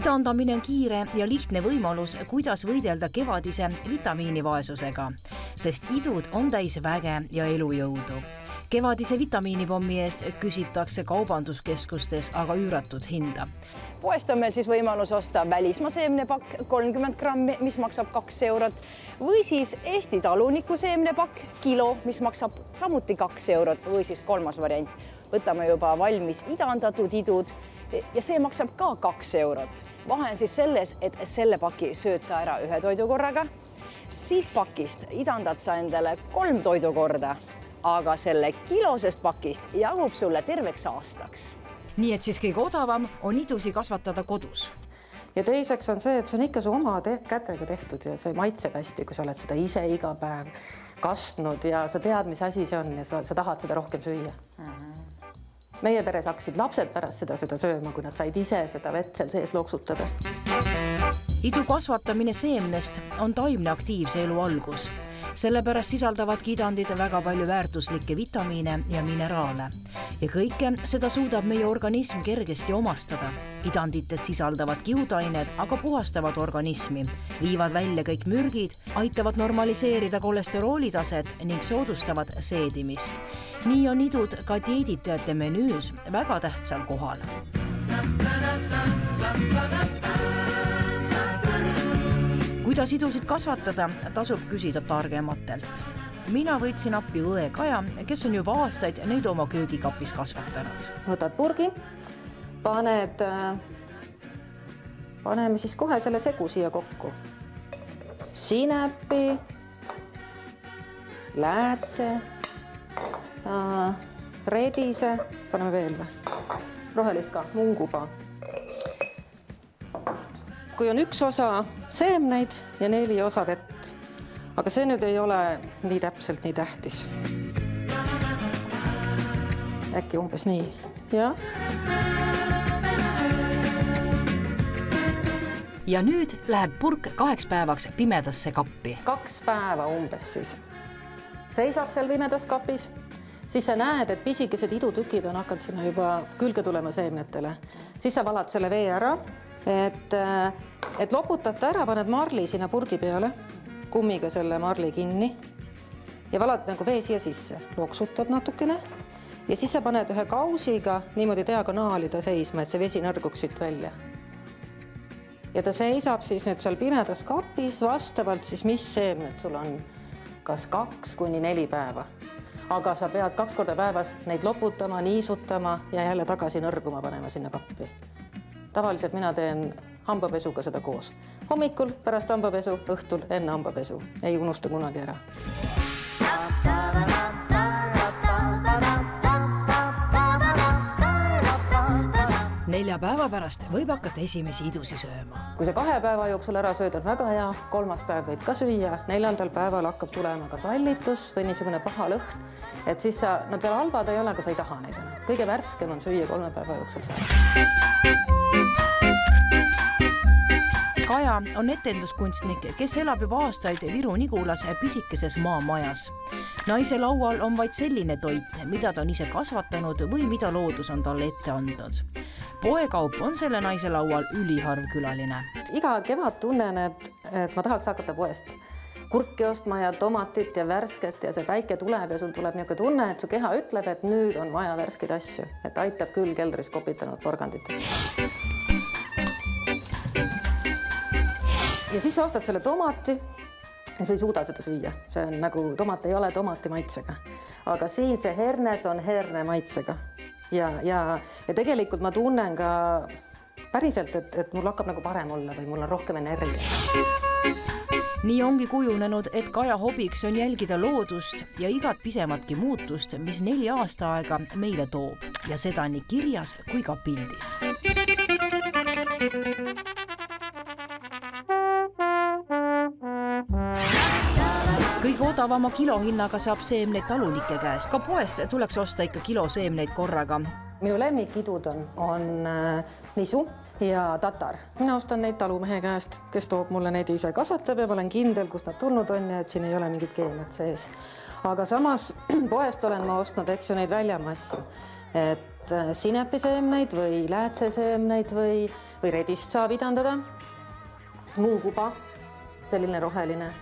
Idandamine on kiire ja lihtne võimalus, kuidas võidelda kevadise vitamiinivaesusega, sest idud on täis väge ja elujõudu. Kevadise vitamiinipommi eest küsitakse kaubanduskeskustes aga üüratud hinda. Poest on meil siis võimalus osta välismaa seemnepakk 30 grammi, mis maksab 2 eurot, või siis Eesti taluniku seemnepakk kilo, mis maksab samuti 2 eurot, või siis kolmas variant. Võtame juba valmis idandatud idud ja see maksab ka 2 eurot. Vahe on siis selles, et selle paki sööd sa ära 1 toidukorraga. Siit pakist idandad sa endale 3 toidukorda, aga selle kilosest pakist jagub sulle terveks aastaks. Nii et siis kõige odavam on idusi kasvatada kodus. Ja teiseks on see, et see on ikka su oma kätega tehtud ja see maitseb hästi, kui sa oled seda ise iga päev kastnud ja sa tead, mis asi see on ja sa tahad seda rohkem süüa. Meie peres hakkasid lapsed pärast seda sööma, kui nad said ise seda vett seal sees loksutada. Idu kasvatamine seemnest on taimne aktiivse elu algus. Sellepärast sisaldavad idandid väga palju väärtuslikke vitamiine ja mineraale. Ja kõike seda suudab meie organism kergesti omastada. Idandites sisaldavad kiudained aga puhastavad organismi, viivad välja kõik mürgid, aitavad normaliseerida kolesteroolitaset ning soodustavad seedimist. Nii on idud ka dieeditajate menüüs väga tähtsal kohal. Kuidas idusid kasvatada, tasub küsida targematelt. Mina võtsin appi õe Kaja, kes on juba aastaid neid oma köögikapis kasvatanud. Võtad purgi, paneme siis kohe selle segu siia kokku. Sinepi, läätse, redise, paneme veel või? Rohelist ka, mungupa. Kui on 1 osa seemneid ja 4 osa vett, aga see nüüd ei ole nii täpselt nii tähtis. Äkki umbes nii, jah. Ja nüüd läheb purk 2 päevaks pimedasse kappi. 2 päeva umbes siis. Seisab seal pimedas kapis, siis sa näed, et pisikesed idutükid on hakanud sinna juba külge tulema seemnetele. Siis sa valad selle vee ära, et loputad ta ära, paned marli sinna purgi peale, kummiga selle marli kinni ja valad nagu vee siia sisse, loksutad natukene ja siis sa paned ühe kausiga niimoodi diagonaali ta seisma, et see vesi nõrguks siit välja. Ja ta seisab siis nüüd seal pimedas kapis vastavalt siis, mis seemned sul on, kas 2 kuni 4 päeva. Aga sa pead 2 korda päevas neid loputama, niisutama ja jälle tagasi nõrguma panema sinna kappi. Tavaliselt mina teen hambapesuga seda koos. Hommikul pärast hambapesu, õhtul enne hambapesu. Ei unusta kunagi ära. 4 päeva pärast võib hakata esimesi idusi sööma. Kui see 2 päeva jooksul ära sööd, on väga hea. 3. päev võib ka süüa. 4. päeval hakkab tulema ka sallitus või niisugune paha lõhn. Et siis nad veel halvad ei ole, aga sa ei taha neid. Kõige värskem on süüa 3 päeva jooksul saada. Kaja on etenduskunstnik, kes elab juba aastaid Viru-Nigulas pisikeses maamajas. Naise laual on vaid selline toit, mida ta on ise kasvatanud või mida loodus on talle ette andnud. Poekaup on selle naise laual üliharv külaline. Iga kevad tunnen, et ma tahaks hakata poest kurki ostma ja tomatit ja värsket ja see päike tuleb ja sul tuleb niisugune tunne, et su keha ütleb, et nüüd on vaja värskeid asju, et aitab küll keldris kopitanud porganditest. Ja siis sa ostad selle tomati ja sa ei suuda seda süüa. See on nagu, tomat ei ole tomati maitsega. Aga siin see hernes on herne maitsega. Ja tegelikult ma tunnen ka päriselt, et mul hakkab nagu parem olla või mul on rohkem energia. Nii ongi kujunenud, et Kaja hobiks on jälgida loodust ja igat pisematki muutust, mis 4 aasta aega meile toob. Ja seda nii kirjas kui ka pildis. Kõige odavama kilohinnaga saab seemneid talunike käest. Ka poest tuleks osta ikka kilo seemneid korraga. Minu lemmikidud on nisu ja tatar. Mina ostan neid talumehe käest, kes toob mulle neid ise kasvatab ja ma olen kindel, kust nad tulnud on ja et siin ei ole mingit keemiat sees. Aga samas poest olen ma ostnud, eks ju, neid väljamassi. Et sinepiseemneid või läätseseemneid või redist saab idandada. Muukuba, selline roheline.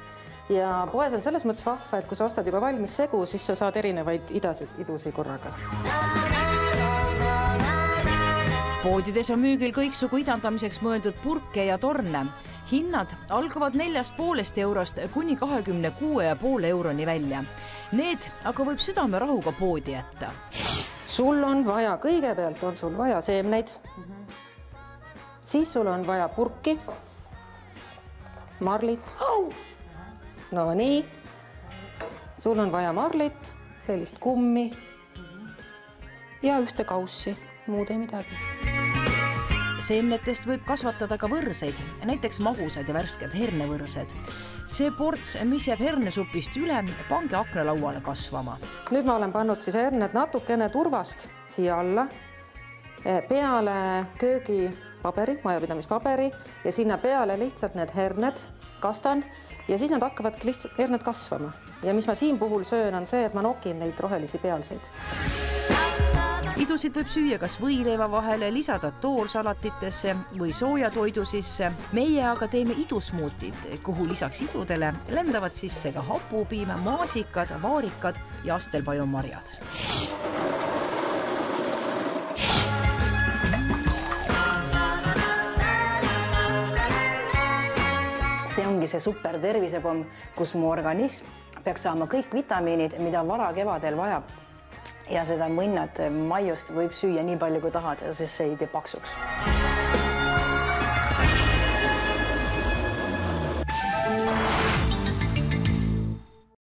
Ja poes on selles mõttes vahva, et kui sa ostad juba valmis segu, siis sa saad erinevaid idusi korraga. Poodides on müügil kõiksugu idandamiseks mõeldud purke ja torne. Hinnad algavad 4,5 eurost kuni 26,5 euroni välja. Need aga võib südamerahuga poodi jätta. Sul on vaja, kõigepealt on sul vaja seemneid, siis sul on vaja purki, marlit, no nii, sul on vaja marlit, sellist kummi ja ühte kaussi, muud ei midagi. Seemnetest võib kasvatada ka võrseid, näiteks magusad ja värsked hernevõrsed. See ports, mis jääb hernesupist üle, pange aknalauale kasvama. Nüüd ma olen pannud siis herned natukene turvast siia alla, peale köögipaberi, majapidamispaberi ja sinna peale lihtsalt need herned kastan ja siis nad hakkavad lihtsalt herned kasvama. Ja mis ma siin puhul söön on see, et ma nokin neid rohelisi pealseid. Idusid võib süüa kas võileiva vahele, lisada toorsalatitesse või soojatoidu sisse. Meie aga teeme idusmuutid, kuhu lisaks idudele lendavad sisse ka hapupiim, maasikad, vaarikad ja astelpajumarjad. See ongi see super tervisepomm, kus mu organism peaks saama kõik vitamiinid, mida varakevadel vajab. Ja seda mõnnat maiust võib süüa nii palju kui tahad, sest see ei tee paksuks.